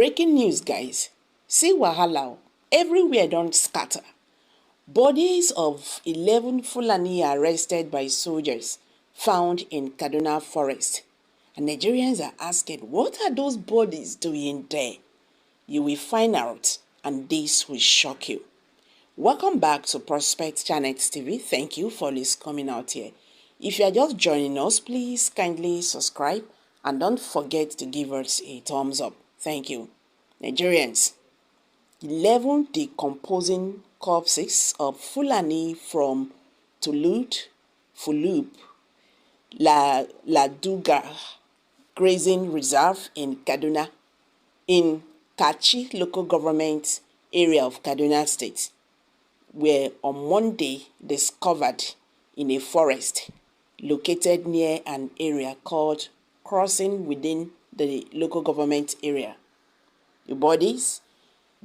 Breaking news, guys. See wahala. Everywhere don't scatter. Bodies of 11 Fulani arrested by soldiers found in Kaduna forest. And Nigerians are asking, what are those bodies doing there? You will find out, and this will shock you. Welcome back to Prospect Channel TV. Thank you for coming out here. If you are just joining us, please kindly subscribe and don't forget to give us a thumbs up. Thank you. Nigerians, 11 decomposing corpses of Fulani from Fulub, Laduga Grazing Reserve in Kaduna, in Kachi local government area of Kaduna State, were on Monday discovered in a forest located near an area called Crossing within the local government area. The bodies,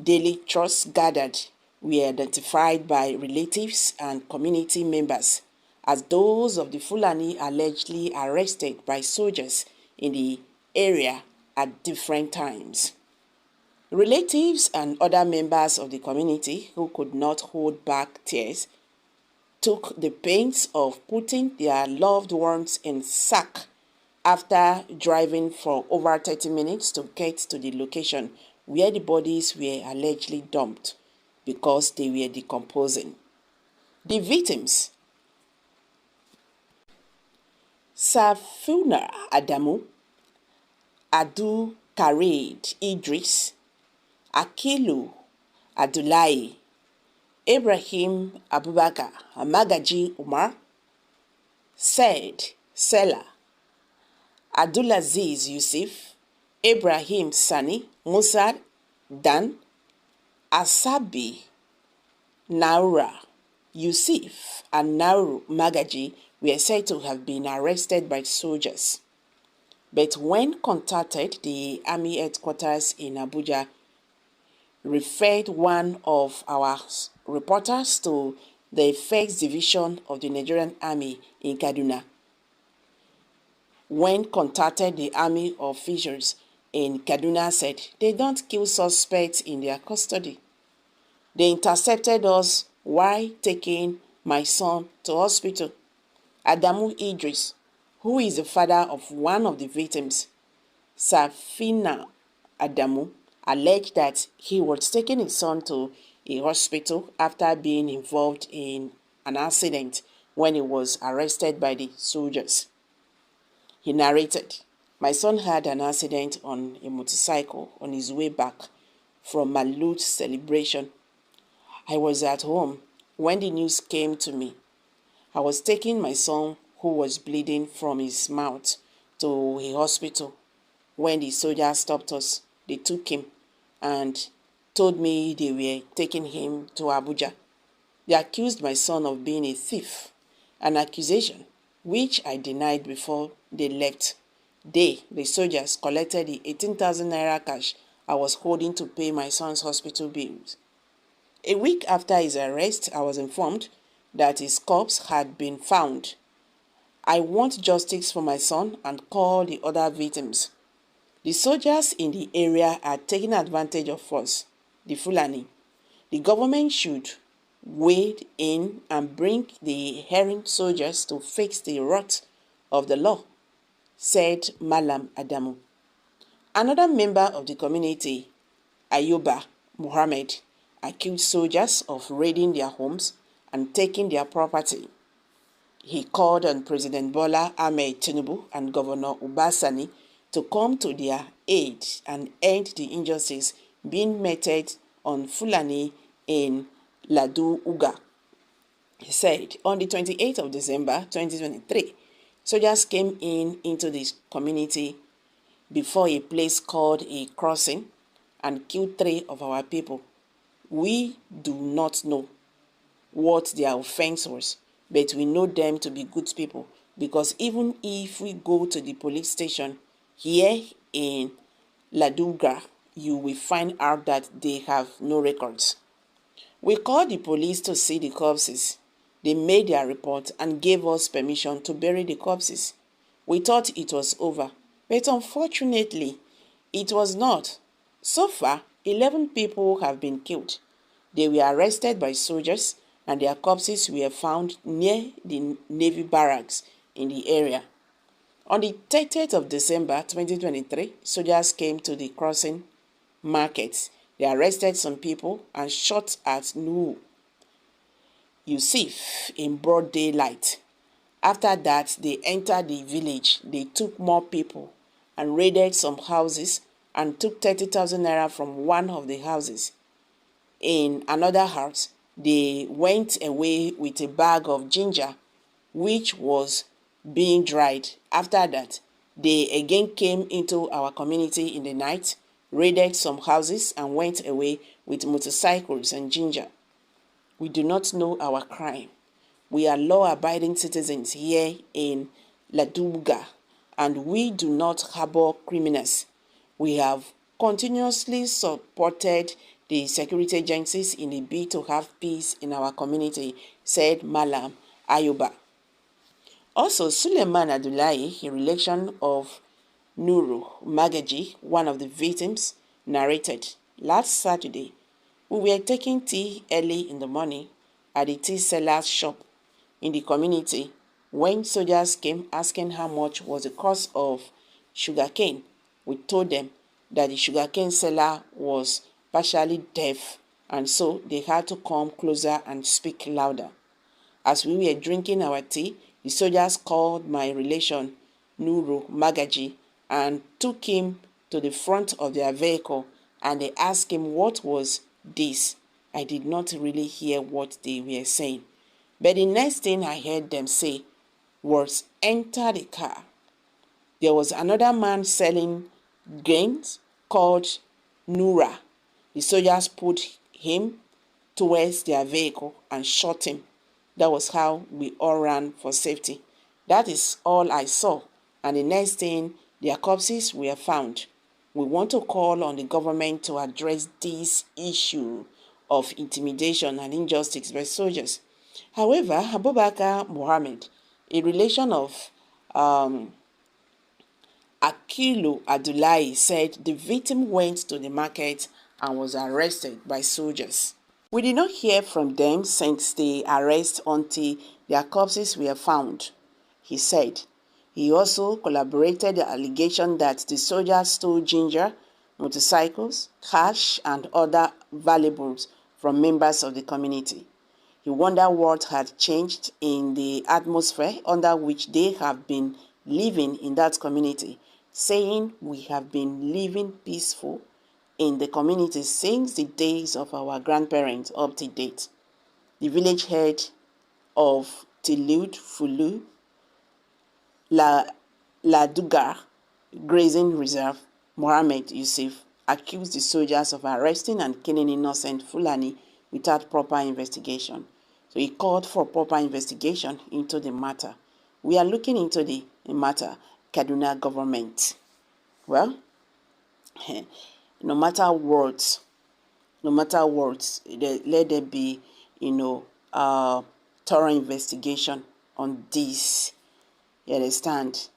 daily trusts gathered, were identified by relatives and community members as those of the Fulani allegedly arrested by soldiers in the area at different times. Relatives and other members of the community who could not hold back tears took the pains of putting their loved ones in sack after driving for over 30 minutes to get to the location where the bodies were allegedly dumped because they were decomposing. The victims: Safuna Adamu, Adu Karid Idris, Akilu Abdullahi, Ibrahim Abubakar, Magaji Umar, Said Sela, Abdulaziz Yusuf, Ibrahim Sani, Musa Dan, Asabi Naura Yusuf, and Nauru Magaji were said to have been arrested by soldiers. But when contacted, the army headquarters in Abuja referred one of our reporters to the 1st Division of the Nigerian Army in Kaduna. When contacted, the army officials in Kaduna said they don't kill suspects in their custody. They intercepted us while taking my son to hospital. Adamu Idris, who is the father of one of the victims, Safina Adamu, alleged that he was taking his son to a hospital after being involved in an accident when he was arrested by the soldiers. He narrated, "My son had an accident on a motorcycle on his way back from Malut celebration. I was at home when the news came to me. I was taking my son, who was bleeding from his mouth, to a hospital. When the soldiers stopped us, they took him and told me they were taking him to Abuja. They accused my son of being a thief, an accusation which I denied before they left. The soldiers, collected the 18,000 naira cash I was holding to pay my son's hospital bills. A week after his arrest, I was informed that his corpse had been found. I want justice for my son and call the other victims. The soldiers in the area are taking advantage of us, the Fulani. The government should wade in and bring the errant soldiers to fix the rot of the law," said Malam Adamu. Another member of the community, Ayuba Muhammad, accused soldiers of raiding their homes and taking their property. He called on President Bola Ahmed Tinubu and Governor Ubasani to come to their aid and end the injustice being meted on Fulani in Laduga. He said, on the 28th of December 2023, soldiers came into this community before a place called a crossing and killed 3 of our people. We do not know what their offense was, but we know them to be good people, because even if we go to the police station here in Laduga, you will find out that they have no records. We called the police to see the corpses. They made their report and gave us permission to bury the corpses. We thought it was over, but unfortunately, it was not. So far, 11 people have been killed. They were arrested by soldiers and their corpses were found near the Navy barracks in the area. On the 30th of December 2023, soldiers came to the crossing market. They arrested some people and shot at Nur Yusuf in broad daylight. After that, they entered the village. They took more people and raided some houses and took 30,000 naira from one of the houses. In another house, they went away with a bag of ginger, which was being dried. After that, they again came into our community in the night, raided some houses, and went away with motorcycles and ginger. We do not know our crime. We are law-abiding citizens here in Laduga, and we do not harbor criminals. We have continuously supported the security agencies in a bid to have peace in our community, said Malam Ayuba. Also, Suleiman Abdullahi, a relation of Nuru Magaji, one of the victims, narrated, "Last Saturday, we were taking tea early in the morning at the tea seller's shop in the community when soldiers came asking how much was the cost of sugarcane. We told them that the sugarcane seller was partially deaf, and so they had to come closer and speak louder. As we were drinking our tea, the soldiers called my relation Nuru Magaji and took him to the front of their vehicle, and they asked him what was this. I did not really hear what they were saying, but the next thing I heard them say was, 'Enter the car.' There was another man selling grains called Nura. The soldiers put him towards their vehicle and shot him. That was how we all ran for safety. That is all I saw, and the next thing, their corpses were found. We want to call on the government to address this issue of intimidation and injustice by soldiers." However, Abubakar Mohammed, a relation of Akilu Abdullahi, said the victim went to the market and was arrested by soldiers. "We did not hear from them since the arrest until their corpses were found," he said. He also corroborated the allegation that the soldiers stole ginger, motorcycles, cash, and other valuables from members of the community. He wondered what had changed in the atmosphere under which they have been living in that community, saying, "We have been living peaceful in the community since the days of our grandparents up to date." The village head of Tilud Fulu Ladugar Grazing Reserve, Mohammed Yusuf, accused the soldiers of arresting and killing innocent Fulani without proper investigation. So he called for proper investigation into the matter. "We are looking into the matter, Kaduna government." Well, no matter what, let there be, thorough investigation on this. You understand?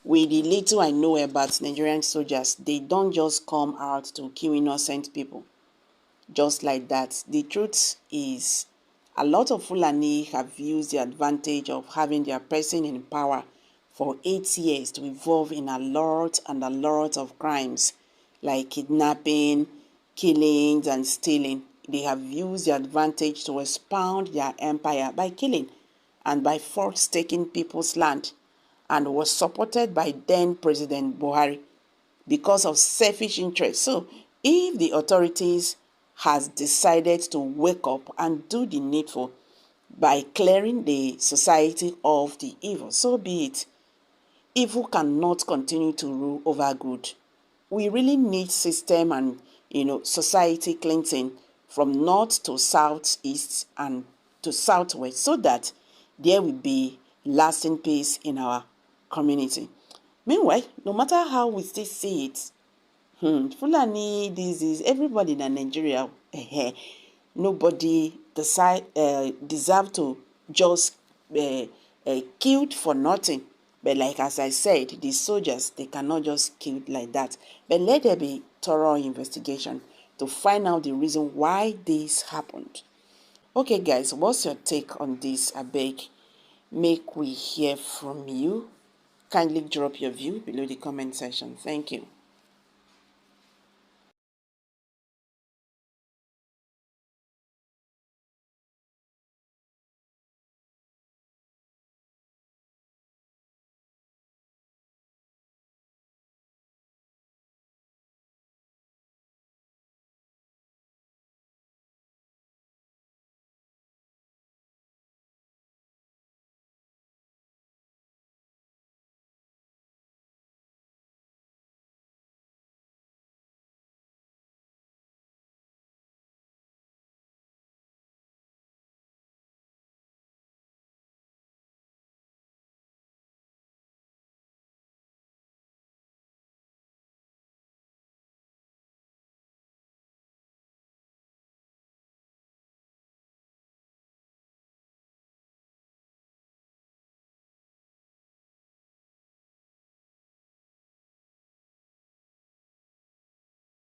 With the little I know about Nigerian soldiers, they don't just come out to kill innocent people just like that. The truth is, a lot of Fulani have used the advantage of having their person in power for 8 years to involve in a lot of crimes like kidnapping, killings, and stealing. They have used the advantage to expound their empire by killing and by force taking people's land, and was supported by then President Buhari because of selfish interests. So if the authorities has decided to wake up and do the needful by clearing the society of the evil, so be it. Evil cannot continue to rule over good. We really need system and society cleansing from north to southeast and to southwest, so that there will be lasting peace in our community. Meanwhile, no matter how we still see it, Fulani, this is everybody in Nigeria. Nobody deserve to just killed for nothing But like as I said, the soldiers, they cannot just kill like that. But let there be thorough investigation to find out the reason why this happened. Okay guys, what's your take on this? I beg, make we hear from you. Kindly drop your view below the comment section. Thank you.